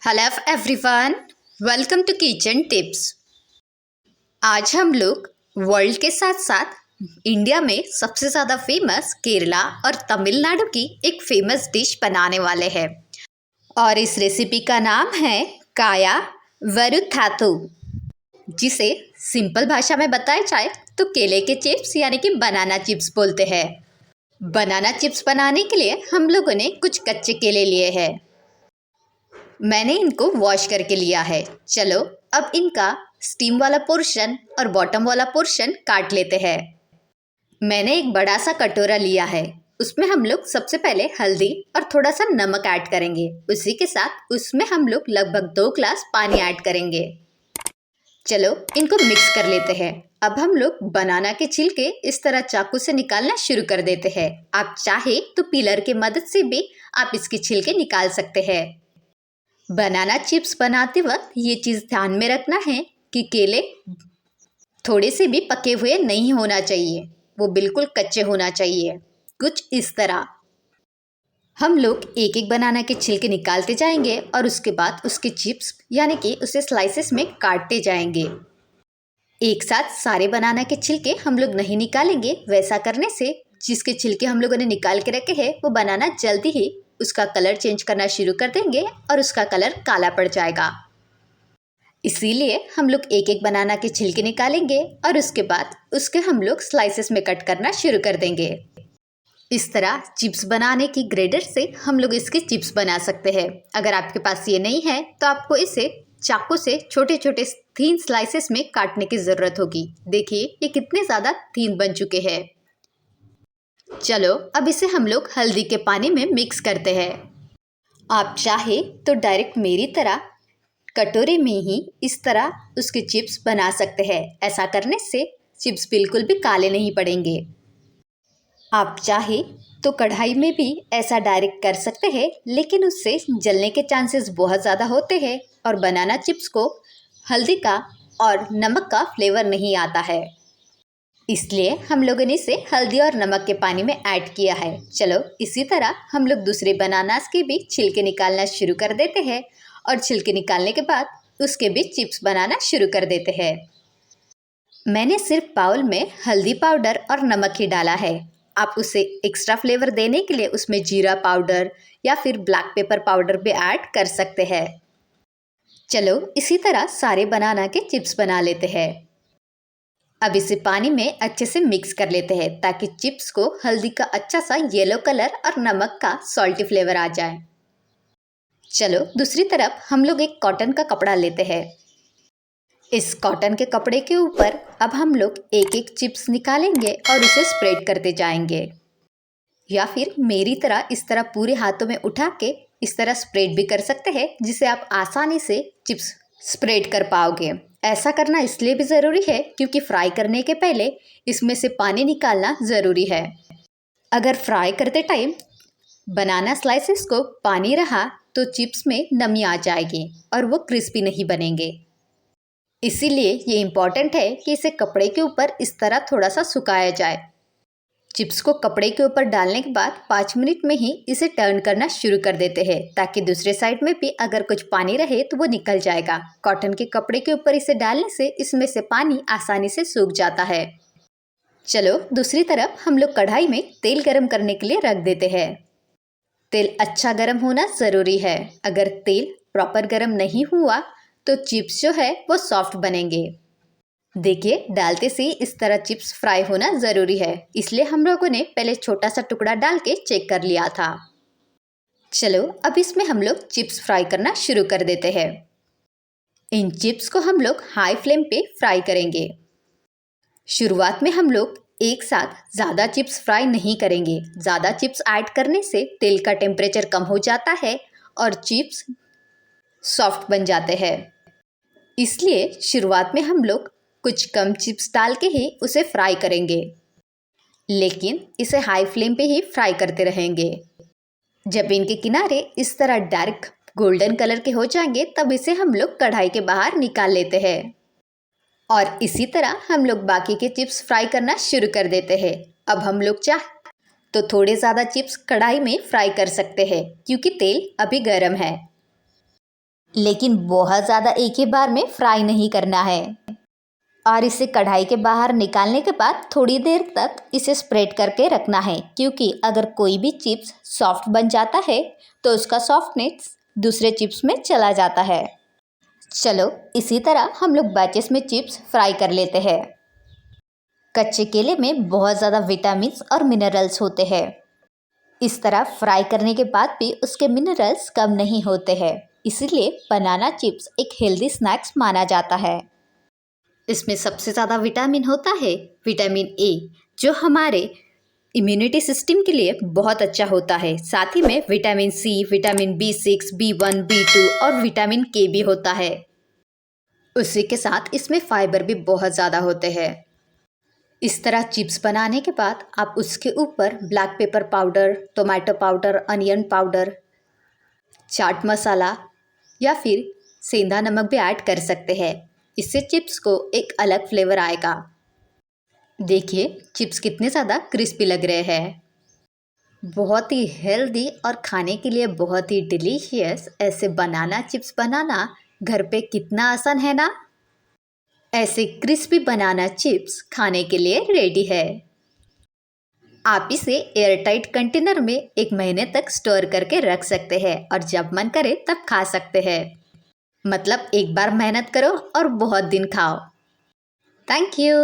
Hello everyone, welcome to kitchen tips. आज हम लोग वर्ल्ड के साथ साथ इंडिया में सबसे ज़्यादा फेमस केरला और तमिलनाडु की एक फेमस डिश बनाने वाले हैं और इस रेसिपी का नाम है काया वरुथातु, जिसे सिंपल भाषा में बताया जाए तो केले के चिप्स यानी कि बनाना चिप्स बोलते हैं। बनाना चिप्स बनाने के लिए हम लोगों ने कुछ कच्चे केले लिए हैं। मैंने इनको वॉश करके लिया है। चलो अब इनका स्टीम वाला पोर्शन और बॉटम वाला पोर्शन काट लेते हैं। मैंने एक बड़ा सा कटोरा लिया है, उसमें हम लोग सबसे पहले हल्दी और थोड़ा सा नमक ऐड करेंगे। उसी के साथ उसमें हम लोग लगभग 2 ग्लास पानी ऐड करेंगे। चलो इनको मिक्स कर लेते हैं। अब हम लोग बनाना के छिलके इस तरह चाकू से निकालना शुरू कर देते हैं। आप चाहे तो पीलर की मदद से भी आप इसके छिलके निकाल सकते हैं। बनाना चिप्स बनाते वक्त ये चीज़ ध्यान में रखना है कि केले थोड़े से भी पके हुए नहीं होना चाहिए, वो बिल्कुल कच्चे होना चाहिए। कुछ इस तरह हम लोग एक एक बनाना के छिलके निकालते जाएंगे और उसके बाद उसके चिप्स यानी कि उसे स्लाइसेस में काटते जाएंगे। एक साथ सारे बनाना के छिलके हम लोग नहीं निकालेंगे। वैसा करने से जिसके छिलके हम लोगों ने निकाल के रखे हैं वो बनाना जल्दी ही उसका कलर चेंज करना शुरू कर देंगे और उसका कलर काला पड़ जाएगा। इसीलिए हम लोग एक एक बनाना के छिलके निकालेंगे और उसके बाद उसके हम लोग स्लाइसेस में कट करना शुरू कर देंगे। इस तरह चिप्स बनाने की ग्रेटर से हम लोग इसके चिप्स बना सकते हैं। अगर आपके पास ये नहीं है तो आपको इसे चाकू से छोटे छोटे थीन स्लाइसेस में काटने की ज़रूरत होगी। देखिए ये कितने ज़्यादा थीन बन चुके हैं। चलो अब इसे हम लोग हल्दी के पानी में मिक्स करते हैं। आप चाहे तो डायरेक्ट मेरी तरह कटोरे में ही इस तरह उसके चिप्स बना सकते हैं। ऐसा करने से चिप्स बिल्कुल भी काले नहीं पड़ेंगे। आप चाहे तो कढ़ाई में भी ऐसा डायरेक्ट कर सकते हैं, लेकिन उससे जलने के चांसेस बहुत ज़्यादा होते हैं और बनाना चिप्स को हल्दी का और नमक का फ्लेवर नहीं आता है। इसलिए हम लोगों ने इसे हल्दी और नमक के पानी में ऐड किया है। चलो इसी तरह हम लोग दूसरे बनानास के भी छिलके निकालना शुरू कर देते हैं और छिलके निकालने के बाद उसके भी चिप्स बनाना शुरू कर देते हैं। मैंने सिर्फ बाउल में हल्दी पाउडर और नमक ही डाला है। आप उसे एक्स्ट्रा फ्लेवर देने के लिए उसमें जीरा पाउडर या फिर ब्लैक पेपर पाउडर भी ऐड कर सकते हैं। चलो इसी तरह सारे बनाना के चिप्स बना लेते हैं। अब इसे पानी में अच्छे से मिक्स कर लेते हैं ताकि चिप्स को हल्दी का अच्छा सा येलो कलर और नमक का सॉल्टी फ्लेवर आ जाए। चलो दूसरी तरफ हम लोग एक कॉटन का कपड़ा लेते हैं। इस कॉटन के कपड़े के ऊपर अब हम लोग एक एक चिप्स निकालेंगे और उसे स्प्रेड करते जाएंगे, या फिर मेरी तरह इस तरह पूरे हाथों में उठा के इस तरह स्प्रेड भी कर सकते हैं, जिससे आप आसानी से चिप्स स्प्रेड कर पाओगे। ऐसा करना इसलिए भी ज़रूरी है क्योंकि फ्राई करने के पहले इसमें से पानी निकालना ज़रूरी है। अगर फ्राई करते टाइम बनाना स्लाइसेस को पानी रहा तो चिप्स में नमी आ जाएगी और वो क्रिस्पी नहीं बनेंगे। इसीलिए ये इम्पॉर्टेंट है कि इसे कपड़े के ऊपर इस तरह थोड़ा सा सुखाया जाए। चिप्स को कपड़े के ऊपर डालने के बाद 5 मिनट में ही इसे टर्न करना शुरू कर देते हैं ताकि दूसरे साइड में भी अगर कुछ पानी रहे तो वो निकल जाएगा। कॉटन के कपड़े के ऊपर इसे डालने से इसमें से पानी आसानी से सूख जाता है। चलो दूसरी तरफ हम लोग कढ़ाई में तेल गरम करने के लिए रख देते हैं। तेल अच्छा गरम होना ज़रूरी है। अगर तेल प्रॉपर गरम नहीं हुआ तो चिप्स जो है वो सॉफ्ट बनेंगे। देखिए डालते से इस तरह चिप्स फ्राई होना ज़रूरी है, इसलिए हम लोगों ने पहले छोटा सा टुकड़ा डाल के चेक कर लिया था। चलो अब इसमें हम लोग चिप्स फ्राई करना शुरू कर देते हैं। इन चिप्स को हम लोग हाई फ्लेम पे फ्राई करेंगे। शुरुआत में हम लोग एक साथ ज़्यादा चिप्स फ्राई नहीं करेंगे। ज़्यादा चिप्स ऐड करने से तेल का टेम्परेचर कम हो जाता है और चिप्स सॉफ्ट बन जाते हैं। इसलिए शुरुआत में हम लोग कुछ कम चिप्स डाल के ही उसे फ्राई करेंगे, लेकिन इसे हाई फ्लेम पे ही फ्राई करते रहेंगे। जब इनके किनारे इस तरह डार्क गोल्डन कलर के हो जाएंगे तब इसे हम लोग कढ़ाई के बाहर निकाल लेते हैं और इसी तरह हम लोग बाकी के चिप्स फ्राई करना शुरू कर देते हैं। अब हम लोग चाहे तो थोड़े ज़्यादा चिप्स कढ़ाई में फ्राई कर सकते हैं क्योंकि तेल अभी गर्म है। लेकिन बहुत ज़्यादा एक ही बार में फ्राई नहीं करना है। और इसे कढ़ाई के बाहर निकालने के बाद थोड़ी देर तक इसे स्प्रेड करके रखना है, क्योंकि अगर कोई भी चिप्स सॉफ्ट बन जाता है तो उसका सॉफ्टनेस दूसरे चिप्स में चला जाता है। चलो इसी तरह हम लोग बैचेस में चिप्स फ्राई कर लेते हैं। कच्चे केले में बहुत ज़्यादा विटामिन्स और मिनरल्स होते हैं। इस तरह फ्राई करने के बाद भी उसके मिनरल्स कम नहीं होते हैं, इसीलिए बनाना चिप्स एक हेल्दी स्नैक्स माना जाता है। इसमें सबसे ज़्यादा विटामिन होता है विटामिन ए, जो हमारे इम्यूनिटी सिस्टम के लिए बहुत अच्छा होता है। साथ ही में vitamin C, vitamin B6, B1, B2 और विटामिन के भी होता है। उसी के साथ इसमें फाइबर भी बहुत ज़्यादा होते हैं। इस तरह चिप्स बनाने के बाद आप उसके ऊपर black pepper powder, tomato powder, onion powder, chaat masala या फिर सेंधा नमक भी ऐड कर सकते हैं। इससे चिप्स को एक अलग फ्लेवर आएगा। देखिए चिप्स कितने ज़्यादा क्रिस्पी लग रहे हैं। बहुत ही हेल्दी और खाने के लिए बहुत ही डिलीशियस ऐसे बनाना चिप्स बनाना घर पे कितना आसान है ना। ऐसे क्रिस्पी बनाना चिप्स खाने के लिए रेडी है। आप इसे एयरटाइट कंटेनर में 1 महीने तक स्टोर करके रख सकते हैं और जब मन करे तब खा सकते हैं। मतलब एक बार मेहनत करो और बहुत दिन खाओ। Thank you.